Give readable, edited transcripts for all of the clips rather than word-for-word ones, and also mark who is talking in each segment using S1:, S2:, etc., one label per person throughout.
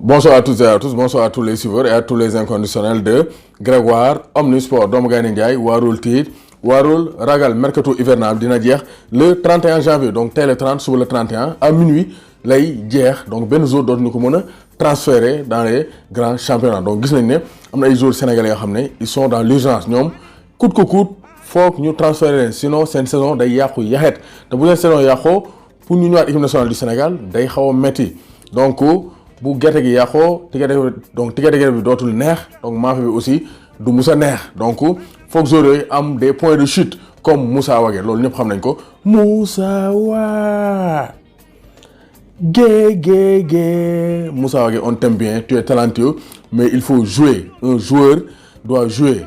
S1: Bonsoir à toutes et à tous, bonsoir à tous les suiveurs et à tous les inconditionnels de Grégoire Omnisport doomu Gaynde Ndiaye warul tiit warul ragal mercato hivernal dina jeex le 31 janvier donc tey le 30 suba le 31 à minuit lay jeex donc benn jour dootuñu ko mën a transférer dans les grands championnats donc gis nañ ne am na ay joueurs sénégalais yoo xam ne ils sont dans l'urgence ñoom coûte que coûte foog ñu transférer leen sinon seen saison day yàqu yaxet te bu seen saison yàqoo pour ñu ñëwaat équipe nationale du Sénégal day xaw a metti donc bu gerte gi yàqoo tigga bi dootul neex donc maafe bi aussi du musa neex donc foog joueurs yooyu am des points de chute comme Moussa Wagué loolu ñëpp xam nañ ko Moussa Wagué on t'aime bien tu es talentueux mais il faut jouer un joueur doit jouer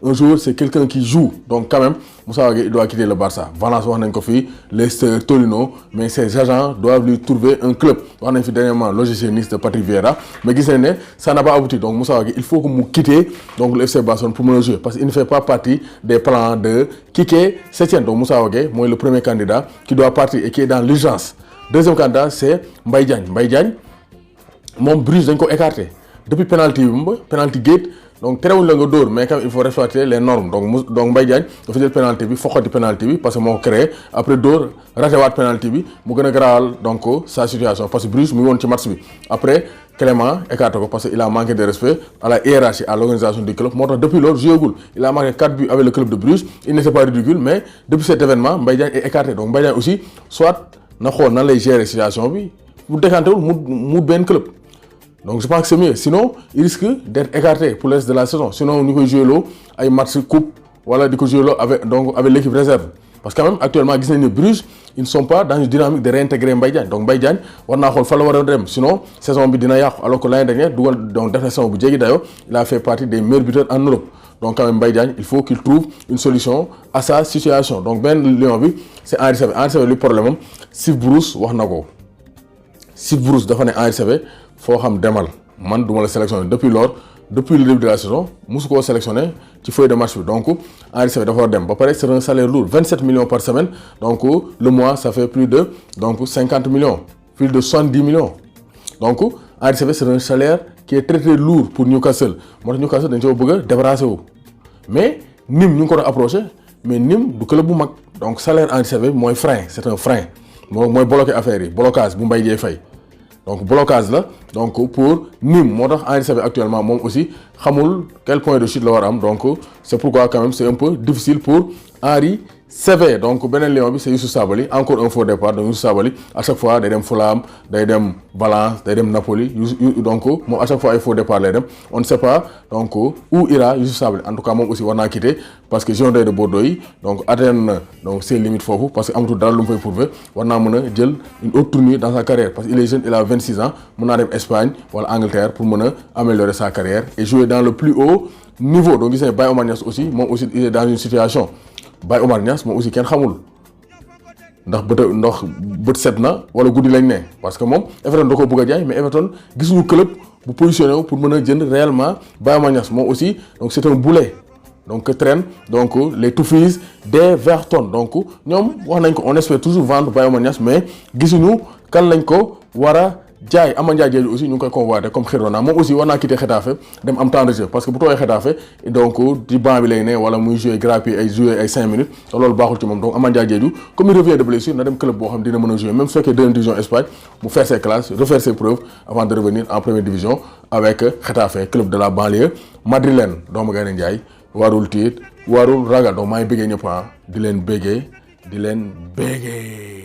S1: un joueur c'est quelqu'un qui joue donc quand même Moussa Wagué il doit quitter le Barça Valence wax nañ ko fii Leicester Torino mais ses agents doivent lui trouver un club wax nañ fi dernièrement l'OGC Nice de Patrick Vieira mais gis nañ ne ça n'a pas abouti donc Moussa Wagué il faut que mu quitter donc le FC Barcelone pour mën a jouer parce qu'il ne fait pas partie des plans de Quique Sétienne donc Moussa Wagué mooy le premier candidat qui doit partir et qui est dans l'urgence deuxième candidat c'est Mbaye Diagne moom Bruges dañ ko écarté depuis penalty gate donc terewuñ la nga dóor mais quand même il faut respecter les normes donc Mbaye Diagne dafa jël penalty bi foqati penalty bi parce que moo ko créé après dóor ratewaat penalty bi mu gën a garaawal donc sa situation parce que Bruges mu ngi woon ci match bi après Clément écarté ko parce que il a manqué de respect à la hiérarchie à l'organisation du club moo tax depuis loolu joué il a marqué 4 buts avec le club de Bruges il n'était pas ridicule mais depuis cet événement Mbaye Diagne est écarté donc Mbaye Diagne aussi soit na xool nan lay gérer situation bi bu décantewul mu benn club. Donc je pense que c'est mieux sinon il risque d'être écarté pour le reste de la saison sinon ñu koy joué loo ay match coupe wala di ko joué loo avec l'équipe réserve parce que quand même actuellement gis nañ ne Bruges ils ne sont pas dans une dynamique de réintégrer Mbaye Diagne donc Mbaye Diagne war naa xool fa la war a dem sinon saison bi dina yàqu alors que l'année dernière donc def na saison bu jéggi dayoo il a fait partie des meilleurs buteurs en Europe donc quand même Mbaye Diagne il faut qu'il trouve une solution à sa situation donc benn lion bi c'est Henri Saivet li problème am Steve Bruce wax na ko Steve Bruce dafa ne Henri Saivet foo xam demal man du ma la sélectionné depuis le début de la saison mosu koo sélectionné ci feuille de match bi donc Henri Saivet dafa war dem ba pare c'est un salaire lourd 27 millions par semaine donc le mois ça fait plus de 50 millions plus de 70 millions donc Henri Saivet c'est un salaire qui est très très lourd pour Newcastle moo tax Newcastle dañ ci bëgg a débarrasser wu mais Nîmes ñu ngi ko doon approché mais Nîmes du club bu mag donc salaire Henri Saivet mooy frein c'est un frein mooy bloqué affaire yi blocage bu Mbaye Dièye Faye donc blocage la donc pour Nîmes moo tax Henri Saivet actuellement moom aussi xamul quel point de chute la war am donc c'est pourquoi quand même c'est un peu difficile pour Henri Saivet donc beneen lion bi c'est Youssouf Sabaly encore un faux départ donc Youssouf Sabaly à chaque fois day dem Fulham day dem Valence day dem Napoli donc moom à chaque fois ay faux départ lay dem on ne sait pas donc où ira Youssouf Sabaly en tout cas moom aussi war naa quitter parce que Girondins de Bordeaux yi donc atteindre na donc ses limites foofu parce que amatul dara lu mu fay prouver war naa mën a jël une autre tournure dans sa carrière parce qu'il est jeune il a 26 ans mën naa dem Espagne wala Angleterre pour mën a améliorer sa carrière et jouer dans le plus haut niveau donc gis nañ Baye Omar Niass aussi moom aussi il est dans une situation Baye Omar Niass moom aussi kenn xamul ndax bët set na wala guddi lañ ne parce que moom Everton da koo bëgg a jaay mais Everton gisuñu club bu positionné wu pour mën a jënd réellement Baye Omar Niass moom aussi donc c'est un boulet donc que traînent donc les toufies d'Everton donc ñoom wax nañ ko on espère toujours vendre Baye Omar Niass mais gisuñu kan lañ ko war a jaay Ama Ndiaye Diédhiou aussi ñu ngi koy convoité comme Girona moom aussi war naa quitter Getafe dem am temps de jeu parce que bu tooyee Getafe donc di banc bi lay ne wala muy jouer grappiller ay 5 minutes te loolu baaxul ci moom donc Ama Ndiaye Diédhiou comme il revient de blessure na dem club boo xam dina mën a jouer même su fekkee deuxième division Espagne mu faire ses classes refaire ses preuves avant de revenir en première division avec Getafe club de la banlieue madrilène doomu Gaynde Ndiaye warul tiit warul ragal donc maa ngi bëggee ñëpp di leen bëggee